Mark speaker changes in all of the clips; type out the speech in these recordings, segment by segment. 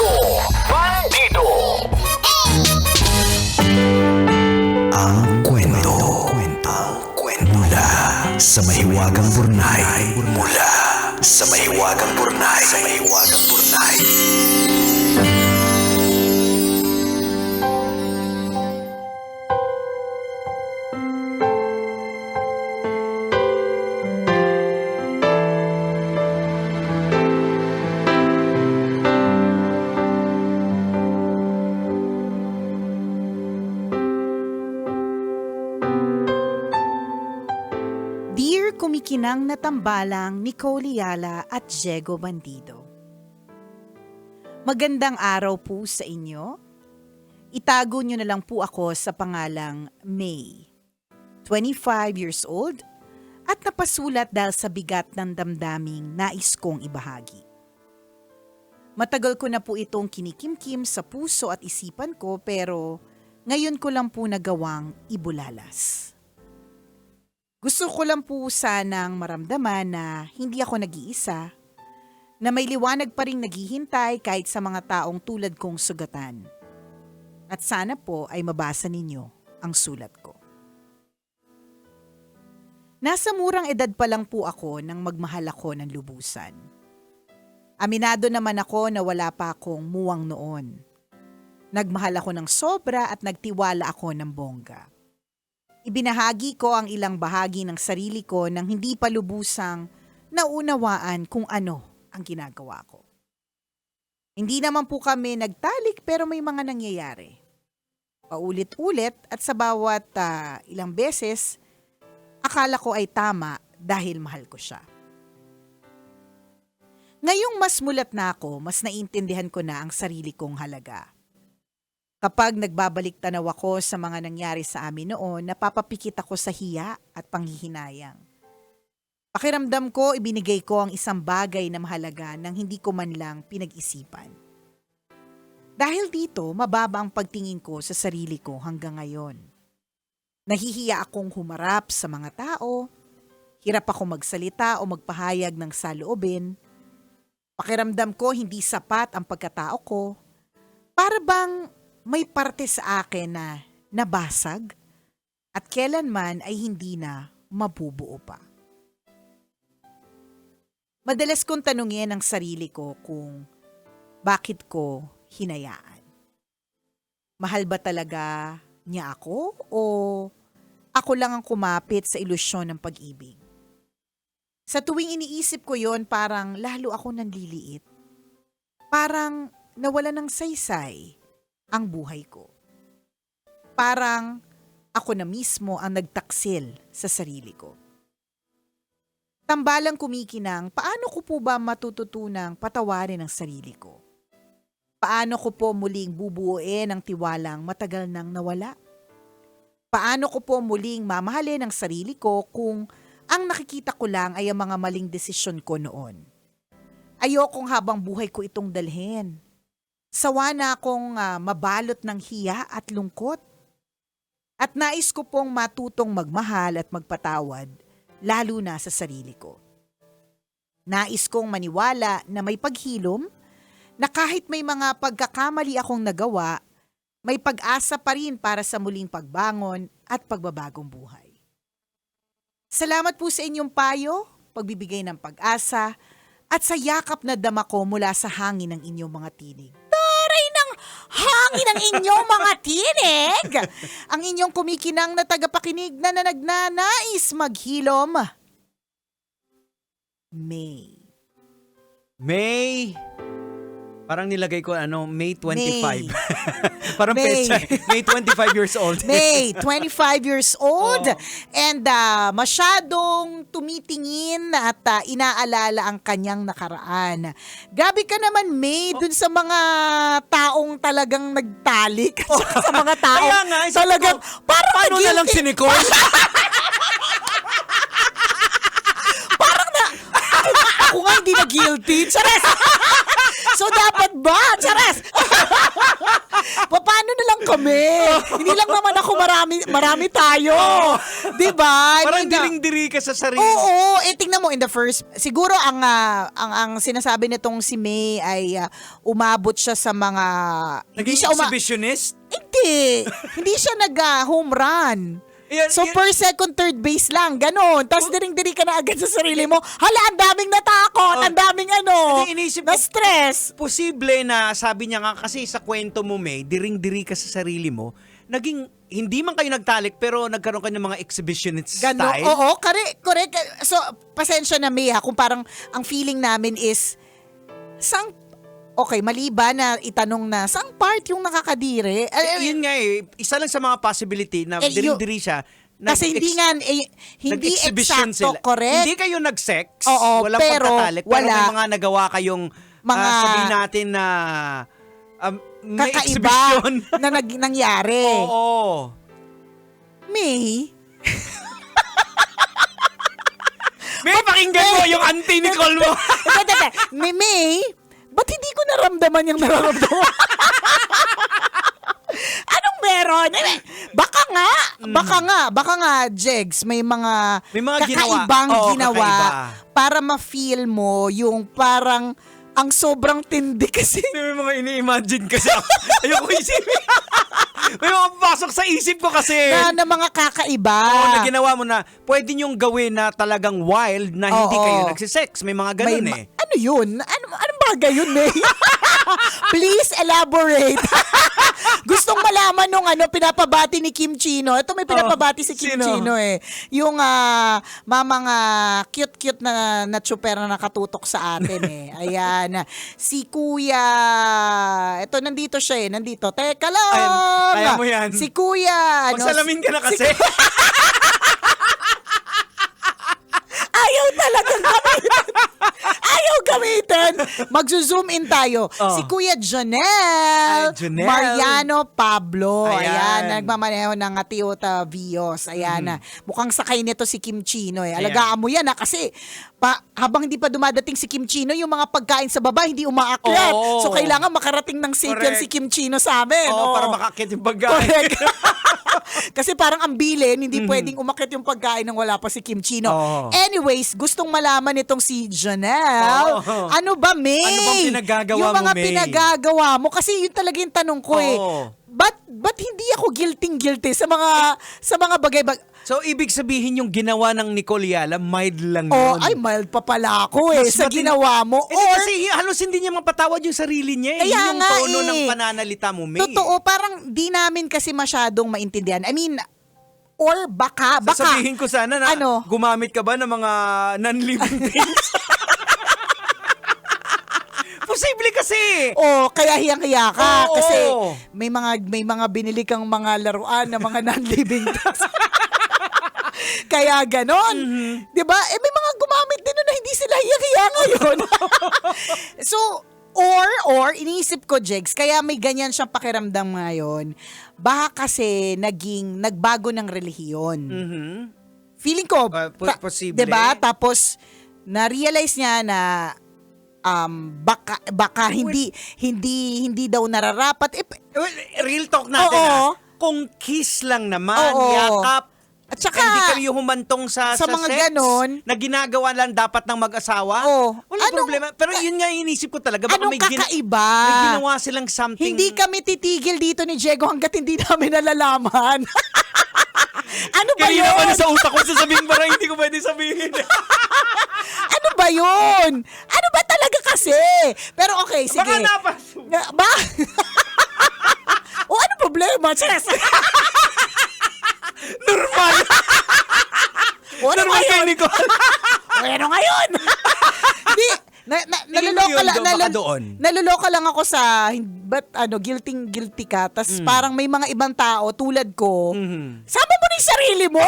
Speaker 1: Diego Bandido. Ang kwento. Mula sa mahiwagang burnay. Mula sa mahiwagang burnay.
Speaker 2: Dear kumikinang na tambalang Nicole Yala at Diego Bandido. Magandang araw po sa inyo. Itago nyo na lang po ako sa pangalang May. 25 years old at napasulat dahil sa bigat ng damdaming nais kong ibahagi. Matagal ko na po itong kinikimkim sa puso at isipan ko pero ngayon ko lang po nagawang ibulalas. Gusto ko lang po sanang maramdaman na hindi ako nag-iisa, na may liwanag pa rin naghihintay kahit sa mga taong tulad kong sugatan. At sana po ay mabasa ninyo ang sulat ko. Nasa murang edad pa lang po ako nang magmahal ako ng lubusan. Aminado naman ako na wala pa akong muwang noon. Nagmahal ako ng sobra at nagtiwala ako ng bongga. Ibinahagi ko ang ilang bahagi ng sarili ko nang hindi pa lubusang naunawaan kung ano ang ginagawa ko. Hindi naman po kami nagtalik pero may mga nangyayari. Paulit-ulit at sa bawat ilang beses, akala ko ay tama dahil mahal ko siya. Ngayong mas mulat na ako, mas naiintindihan ko na ang sarili kong halaga. Kapag nagbabalik tanaw ako sa mga nangyari sa amin noon, napapapikit ako sa hiya at panghihinayang. Pakiramdam ko, ibinigay ko ang isang bagay na mahalaga nang hindi ko man lang pinag-isipan. Dahil dito, mababa ang pagtingin ko sa sarili ko hanggang ngayon. Nahihiya akong humarap sa mga tao, hirap ako magsalita o magpahayag ng saloobin. Pakiramdam ko hindi sapat ang pagkatao ko. Para bang may parte sa akin na nabasag at kailanman ay hindi na mabubuo pa. Madalas kong tanungin ang sarili ko kung bakit ko hinayaan. Mahal ba talaga niya ako o ako lang ang kumapit sa ilusyon ng pag-ibig? Sa tuwing iniisip ko yon, parang lalo ako nanliliit. Parang nawala ng saysay ang buhay ko. Parang ako na mismo ang nagtaksil sa sarili ko. Tambalang kumikinang, paano ko po ba matututunang patawarin ang sarili ko? Paano ko po muling bubuuin ang tiwalang matagal nang nawala? Paano ko po muling mamahalin ang sarili ko kung ang nakikita ko lang ay ang mga maling desisyon ko noon? Ayokong habang buhay ko itong dalhin. Sawa na akong mabalot ng hiya at lungkot. At nais ko pong matutong magmahal at magpatawad, lalo na sa sarili ko. Nais kong maniwala na may paghilom, na kahit may mga pagkakamali akong nagawa, may pag-asa pa rin para sa muling pagbangon at pagbabagong buhay. Salamat po sa inyong payo, pagbibigay ng pag-asa, at sa yakap na dama ko mula sa hangin ng inyong mga tinig. Hangin ang inyong mga tinig! Ang inyong kumikinang na tagapakinig na nagnanais maghilom. May.
Speaker 3: May. Parang nilagay ko May 25. Parang
Speaker 2: May.
Speaker 3: petsa. May 25 years old.
Speaker 2: May, 25 years old.
Speaker 3: Oh.
Speaker 2: And masyadong tumitingin at inaalala ang kanyang nakaraan. Gabi ka naman, May, dun sa mga taong talagang nagtalik. Sa mga taong
Speaker 3: Kaya nga, isip
Speaker 2: talagang
Speaker 3: ko,
Speaker 2: parang
Speaker 3: paano na lang si Nicole?
Speaker 2: ako nga hindi na guilty. Chares! So dapat ba? Chares! Paano na lang kami? Hindi lang naman ako, marami tayo. Di ba?
Speaker 3: Parang
Speaker 2: Hindi na-
Speaker 3: diring-diri ka sa sarili.
Speaker 2: Oo, tingnan mo in the first, siguro ang sinasabi nitong si May ay umabot siya sa mga
Speaker 3: Naging exhibitionist?
Speaker 2: Hindi siya nag-home run. So per second, third base lang, ganon. Tapos diring-diri ka na agad sa sarili mo. Hala, ang daming natakot, ang daming
Speaker 3: Hindi, inisip ko-
Speaker 2: na-stress.
Speaker 3: Posible na sabi niya nga kasi sa kwento mo, May, diring-diri ka sa sarili mo, naging, hindi man kayo nagtalik pero nagkaroon ka ng mga exhibitionist
Speaker 2: Ganon,
Speaker 3: style.
Speaker 2: oo, correct. So, pasensya na May kung parang ang feeling namin is, okay, maliban na itanong na, saang part yung nakakadiri?
Speaker 3: Yun nga isa lang sa mga possibility na
Speaker 2: Eh,
Speaker 3: diring-diri siya.
Speaker 2: Kasi hindi
Speaker 3: nag-exhibition
Speaker 2: eksakto,
Speaker 3: sila.
Speaker 2: correct?
Speaker 3: Hindi kayo nag-sex,
Speaker 2: Oo,
Speaker 3: walang
Speaker 2: pero
Speaker 3: pagtatalik, pero
Speaker 2: wala.
Speaker 3: may mga nagawa kayong, sabihin natin na, may
Speaker 2: Kakaiba
Speaker 3: exhibition.
Speaker 2: na nangyari.
Speaker 3: Oo.
Speaker 2: May,
Speaker 3: May pakinggan mo yung auntie Nicole mo.
Speaker 2: May, ba't hindi ko naramdaman yung nararamdaman? Anong meron? Baka nga, Jegs, may mga kakaibang
Speaker 3: ginawa. Oo,
Speaker 2: ginawa
Speaker 3: kakaiba.
Speaker 2: para ma-feel mo yung parang ang sobrang tindi kasi.
Speaker 3: May mga ini-imagine kasi ako. Ayoko isipin. May mga pasok sa isip ko kasi.
Speaker 2: Na mga kakaiba.
Speaker 3: Oo, na ginawa mo na pwede niyong gawin na talagang wild na hindi
Speaker 2: Oo.
Speaker 3: kayo nagsisex. May mga ganun
Speaker 2: May
Speaker 3: eh.
Speaker 2: ano yun? Anong bagay yun, May? Please elaborate. Gustong malaman nung pinapabati ni Kim Chino. Ito may pinapabati si Kim
Speaker 3: Sino?
Speaker 2: Chino eh. Yung mga cute-cute na tsuper na nakatutok sa atin eh. Ayan. Si Kuya, ito nandito siya eh. Nandito. Teka lang.
Speaker 3: Ayan, kaya mo yan.
Speaker 2: Si Kuya.
Speaker 3: Magsalamin ka na kasi.
Speaker 2: Ayaw talagang gamitin. Ayaw gamitin. Magzo-zoom in tayo.
Speaker 3: Oh.
Speaker 2: Si Kuya Jonel
Speaker 3: Ay, Jonel.
Speaker 2: Mariano Pablo. Ayan.
Speaker 3: Ayan.
Speaker 2: Nagmamaneho ng Toyota Vios. Ayan. Mukhang sakay nito si Kim Chino eh. Alagaan mo yan kasi habang hindi pa dumadating si Kim Chino, yung mga pagkain sa baba hindi umaakyat.
Speaker 3: Oo.
Speaker 2: So kailangan makarating ng safe yan
Speaker 3: Correct.
Speaker 2: si Kim Chino sa amin.
Speaker 3: Oo,
Speaker 2: Oo.
Speaker 3: para makakit yung pagkain.
Speaker 2: Correct. Kasi parang ang bilin, hindi pwedeng umakyat yung pagkain nang wala pa si Kim Chino.
Speaker 3: Oo.
Speaker 2: Anyways, gustong malaman itong si Janelle.
Speaker 3: Oo.
Speaker 2: Ano ba, May?
Speaker 3: Ano bang pinagagawa
Speaker 2: yung mga
Speaker 3: mo, May?
Speaker 2: pinagagawa mo. Kasi yun talaga yung tanong ko eh.
Speaker 3: Oo.
Speaker 2: Ba't hindi ako guilty sa mga bagay-bagay?
Speaker 3: So, ibig sabihin yung ginawa ng Nicole Yala, mild lang
Speaker 2: Oh,
Speaker 3: yun.
Speaker 2: ay, mild pa pala ako eh
Speaker 3: Mas
Speaker 2: sa
Speaker 3: matin-
Speaker 2: ginawa mo.
Speaker 3: Eh, kasi halos hindi niya mapatawad yung sarili niya.
Speaker 2: Kaya
Speaker 3: Yun yung
Speaker 2: nga
Speaker 3: tono
Speaker 2: eh.
Speaker 3: ng pananalita mo, May.
Speaker 2: Totoo, parang di namin kasi masyadong maintindihan. I mean, or baka.
Speaker 3: Sasabihin ko sana na
Speaker 2: Ano?
Speaker 3: gumamit ka ba ng mga non-living things? Posible kasi.
Speaker 2: Oh, kaya hiyang-hiya ka
Speaker 3: Oo.
Speaker 2: kasi may mga binili kang mga laruan na mga non-living things. Kaya ganon. 'Di ba? Eh may mga gumamit din nun na hindi sila hiyang-hiya ngayon. So, or iniisip ko, Jegs, kaya may ganyan siyang pakiramdam ngayon. Baka kasi nagbago ng relihiyon.
Speaker 3: Mhm.
Speaker 2: Feeling ko,
Speaker 3: Posible.
Speaker 2: 'di ba? Tapos na-realize niya na baka hindi daw nararapat.
Speaker 3: Well, real talk natin
Speaker 2: Oo.
Speaker 3: Kung kiss lang naman,
Speaker 2: Oo.
Speaker 3: yakap,
Speaker 2: At saka,
Speaker 3: hindi kayo humantong sa
Speaker 2: mga
Speaker 3: sex
Speaker 2: ganon,
Speaker 3: na ginagawa lang dapat ng mag-asawa,
Speaker 2: Oo.
Speaker 3: wala problema. Pero yun nga yung inisip ko talaga. Baka
Speaker 2: anong
Speaker 3: may
Speaker 2: kakaiba?
Speaker 3: may ginawa silang something.
Speaker 2: Hindi kami titigil dito ni Diego hanggat hindi namin nalalaman. Ano ba
Speaker 3: Kanina pa
Speaker 2: yun?
Speaker 3: na sa utak ko sasabihin, parang hindi ko pwede sabihin.
Speaker 2: Ano ba yun? Ano ba talaga kasi? Pero okay, sige.
Speaker 3: Baka napaso.
Speaker 2: Ba? O ano problema? Cheers!
Speaker 3: Normal.
Speaker 2: O ano
Speaker 3: Normal kay
Speaker 2: ngayon?
Speaker 3: Nicole.
Speaker 2: O ano ngayon? Hindi. Naloloka
Speaker 3: yun
Speaker 2: lang,
Speaker 3: doon, baka doon.
Speaker 2: naloloka lang ako sa, guilty ka, tas parang may mga ibang tao tulad ko, sama mo na yung sarili mo.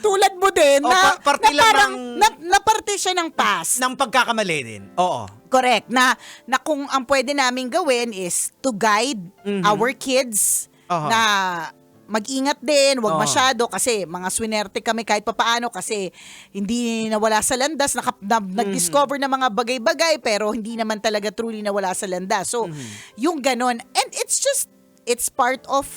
Speaker 2: Tulad mo din,
Speaker 3: Oh,
Speaker 2: na
Speaker 3: parte lang
Speaker 2: parang,
Speaker 3: ng-
Speaker 2: na parte siya ng past.
Speaker 3: Ng pagkakamali din. Oo.
Speaker 2: Correct. Na kung ang pwede namin gawin is to guide our kids
Speaker 3: Aha.
Speaker 2: na mag-ingat din, wag
Speaker 3: Oo.
Speaker 2: masyado kasi mga swinerte kami kahit papaano kasi hindi nawala sa landas, nag-discover na mga bagay-bagay pero hindi naman talaga truly nawala sa landas. So, yung ganon. And it's part of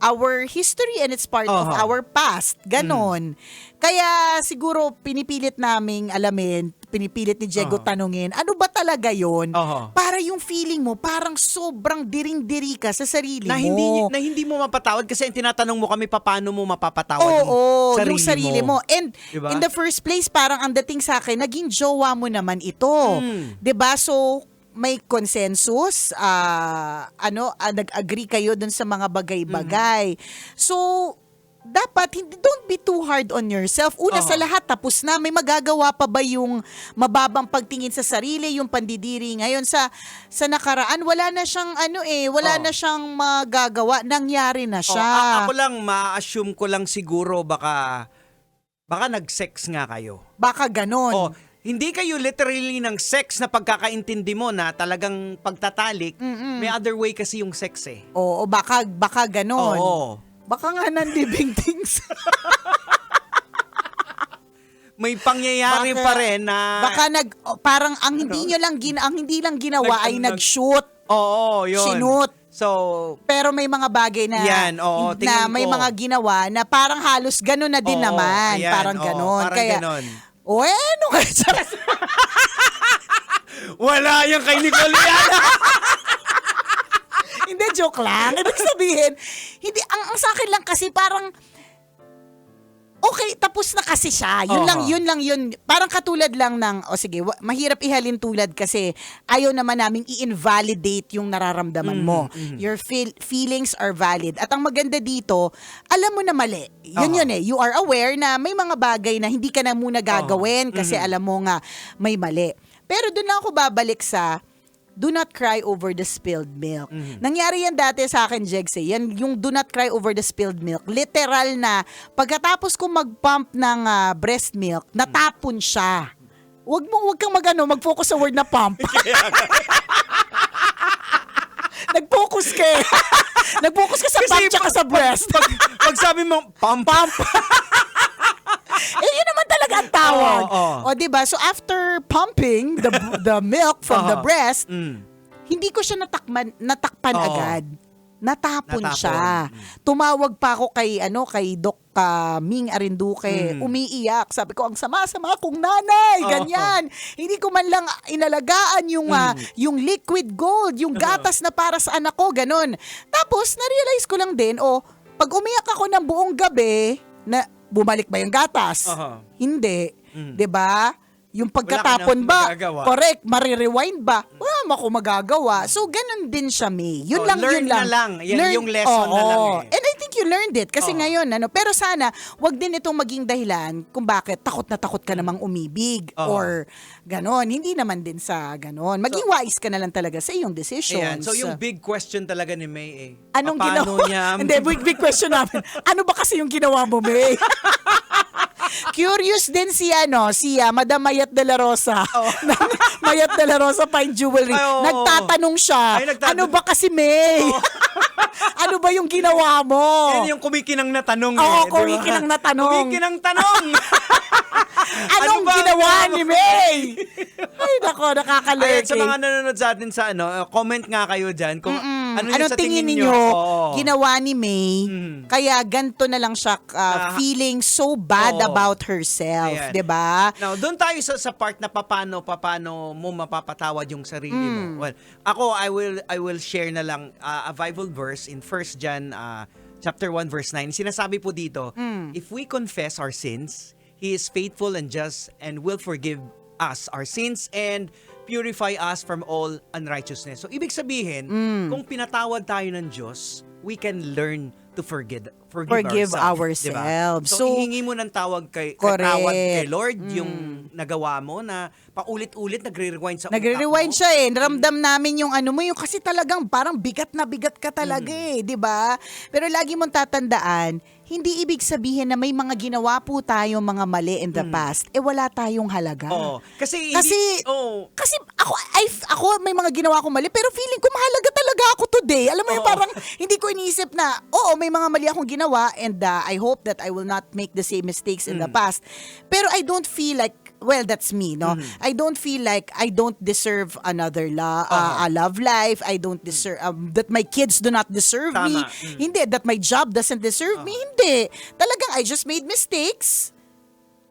Speaker 2: our history and it's part of
Speaker 3: Aha.
Speaker 2: our past. Ganon. Kaya siguro pinipilit naming alamin, pinipilit ni Diego tanungin, ano ba talaga yon?
Speaker 3: Aha.
Speaker 2: Para yung feeling mo, parang sobrang diring-diri ka sa sarili
Speaker 3: Na
Speaker 2: mo.
Speaker 3: hindi mo mapatawad kasi ang tinatanong mo kami paano mo mapapatawad
Speaker 2: Oo, yung sarili mo. And
Speaker 3: Diba?
Speaker 2: in the first place, parang ang dating sa akin, naging jowa mo naman ito. 'Di ba? So, may consensus, nag-agree kayo dun sa mga bagay-bagay. So, dapat don't be too hard on yourself. Una sa lahat, tapos na. May magagawa pa ba yung mababang pagtingin sa sarili, yung pandidiri ngayon sa nakaraan? Wala na siyang wala na siyang magagawa. Nangyari na siya.
Speaker 3: Ako lang, ma-assume ko lang siguro baka nag-sex nga kayo.
Speaker 2: Baka ganon.
Speaker 3: Hindi kayo literally ng sex na pagkakaintindi mo na talagang pagtatalik. May other way kasi yung sex eh.
Speaker 2: Oo, baka ganon.
Speaker 3: Oo.
Speaker 2: Baka nga ng living things.
Speaker 3: May pangyayari pa rin na...
Speaker 2: Baka parang ang hindi nyo lang ginawa ay nag-shoot.
Speaker 3: Oo, yun.
Speaker 2: Sinut.
Speaker 3: So,
Speaker 2: Pero may mga bagay na
Speaker 3: Yan, oo,
Speaker 2: na
Speaker 3: tingin
Speaker 2: may
Speaker 3: ko.
Speaker 2: mga ginawa na parang halos ganon na din
Speaker 3: Oo,
Speaker 2: naman.
Speaker 3: ayan,
Speaker 2: Parang
Speaker 3: oo,
Speaker 2: ganon.
Speaker 3: parang
Speaker 2: Kaya,
Speaker 3: ganon.
Speaker 2: ano kaya?
Speaker 3: wala yung kay Nicoliana.
Speaker 2: Hindi, joke lang. Ibig sabihin, hindi, ang sa akin lang kasi parang, okay, tapos na kasi siya. Yun lang yun. Parang katulad lang ng, sige, mahirap ihalin tulad kasi ayaw naman naming i-invalidate yung nararamdaman mo. Your feelings are valid. At ang maganda dito, alam mo na mali. Yun eh. You are aware na may mga bagay na hindi ka na muna gagawin kasi alam mo nga may mali. Pero doon lang ako babalik sa do not cry over the spilled milk. Nangyari yan dati sa akin, Jegs. Yan, yung do not cry over the spilled milk. Literal na, pagkatapos kong mag-pump ng breast milk, natapon siya. Wag kang mag-focus sa word na pump. Nag-focus ka eh. Nag-focus ka sa pump tsaka sa breast.
Speaker 3: Pag sabi mo, pump.
Speaker 2: Yun naman talaga ang tawag.
Speaker 3: Oo.
Speaker 2: O, diba? So, after pumping the milk from the breast,
Speaker 3: Mm.
Speaker 2: hindi ko siya natakpan
Speaker 3: Oo.
Speaker 2: agad. Natapon
Speaker 3: Natapon.
Speaker 2: siya. Tumawag pa ako kay Doc Ming Arinduque. Umiiyak. Sabi ko, ang sama-sama kong nanay. Ganyan. Hindi ko man lang inalagaan yung liquid gold, yung gatas na para sa anak ko. Ganon. Tapos, na-realize ko lang din, pag umiyak ako ng buong gabi, na bumalik ba yung gatas? Hindi. 'Di ba? Yung pagkatapon
Speaker 3: Wala ka na
Speaker 2: ba?
Speaker 3: magagawa.
Speaker 2: Correct. Marirewind ba? Wala ako magagawa. So, ganun din siya, May. Yun lang,
Speaker 3: learn
Speaker 2: yun lang.
Speaker 3: na lang. Yan yung lesson na lang eh.
Speaker 2: And I think you learned it. Kasi ngayon, pero sana, wag din itong maging dahilan kung bakit takot na takot ka namang umibig. Or ganon. Hindi naman din sa ganon. Maging wise ka na lang talaga sa iyong decisions.
Speaker 3: Ayan. So yung big question talaga ni May
Speaker 2: Anong
Speaker 3: paano
Speaker 2: ginawa?
Speaker 3: niya...
Speaker 2: Hindi, big question namin. Ano ba kasi yung ginawa mo, May? Curious din si Madam Mayat de la Rosa. Mayat de la Rosa Fine Jewelry.
Speaker 3: Ay, oo.
Speaker 2: Nagtatanong siya,
Speaker 3: Ay, nagtatanong.
Speaker 2: ano ba kasi, May? Ano ba yung ginawa mo?
Speaker 3: Yan yung kumikinang na tanong
Speaker 2: Oo,
Speaker 3: eh. di ba?
Speaker 2: kumikinang na tanong.
Speaker 3: Kumikinang tanong.
Speaker 2: Anong
Speaker 3: Ano ba ang
Speaker 2: ginawa
Speaker 3: ginawa
Speaker 2: ni
Speaker 3: mo?
Speaker 2: May? Ay, nako,
Speaker 3: Ayan,
Speaker 2: nakakaleke.
Speaker 3: sa mga nanonood sa atin sa comment nga kayo dyan kung ano yung
Speaker 2: Anong
Speaker 3: sa
Speaker 2: tingin ninyo
Speaker 3: Oo.
Speaker 2: ginawa ni May? Kaya ganito na lang siya feeling so bad
Speaker 3: Oo.
Speaker 2: about herself,
Speaker 3: Ayan.
Speaker 2: 'di ba?
Speaker 3: Now, doon tayo sa part na paano mo mapapatawad yung sarili mo. Well, ako I will share na lang a Bible verse in 1 John chapter 1 verse 9. Sinasabi po dito, if we confess our sins, He is faithful and just and will forgive us our sins and purify us from all unrighteousness. So, ibig sabihin, kung pinatawad tayo ng Diyos, we can learn to forgive ourselves.
Speaker 2: ourselves.
Speaker 3: Diba? So,
Speaker 2: So,
Speaker 3: ihingi mo ng tawad kay Lord yung nagawa mo na paulit-ulit nagre-rewind sa utak
Speaker 2: Nagre-rewind
Speaker 3: mo.
Speaker 2: siya eh. Naramdam namin yung yung kasi talagang parang bigat na bigat ka talaga eh, 'di ba? Pero lagi mong tatandaan, hindi ibig sabihin na may mga ginawa po tayo mga mali in the past, wala tayong halaga.
Speaker 3: Oo. Kasi
Speaker 2: Kasi ako may mga ginawa akong mali pero feeling ko mahalaga talaga ako today. Alam mo yung parang hindi ko iniisip na may mga mali akong ginawa and I hope that I will not make the same mistakes in the past. Pero I don't feel like well, that's me, no? I don't feel like I don't deserve another a love life. I don't deserve, that my kids do not deserve me.
Speaker 3: Tama.
Speaker 2: Hindi, that my job doesn't deserve me. Hindi. Talagang I just made mistakes.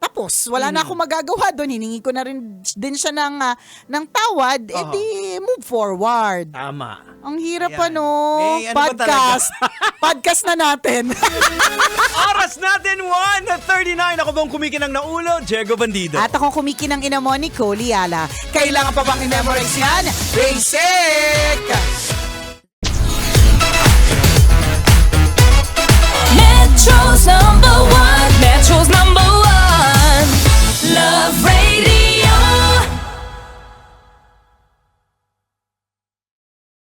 Speaker 2: Tapos, wala na akong magagawa doon. Hiningi ko na rin din siya ng tawad. Di, move forward.
Speaker 3: Tama.
Speaker 2: Ang hirap
Speaker 3: Ayan. Ano ba
Speaker 2: Podcast. Podcast na natin.
Speaker 3: Oras natin 1:39. Ako bang kumikinang naulo? Diego Bandido.
Speaker 2: At akong kumikinang ina mo, Nicole Liala. Kailangan pa bang i-memorize yan? Basic!